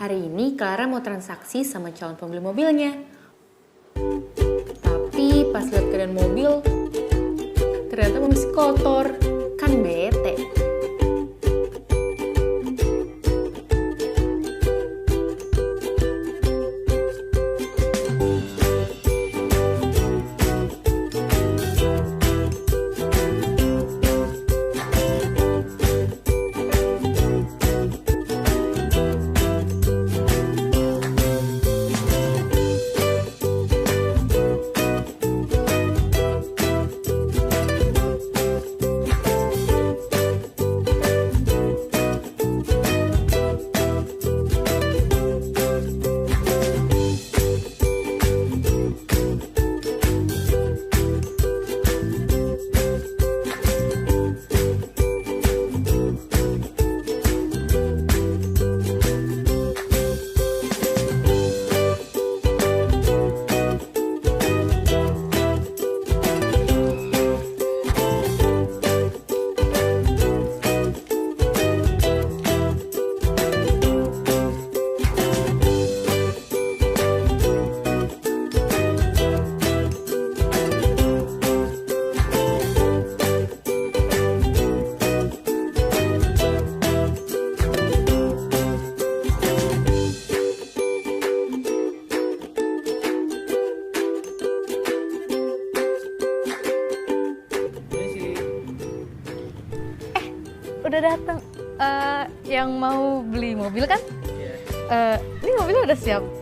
Hari ini Clara mau transaksi sama calon pembeli mobilnya. Tapi pas lihat keadaan mobil, ternyata masih kotor. Kan bete. Udah datang. Yang mau beli mobil kan? Iya. Ini mobilnya udah siap.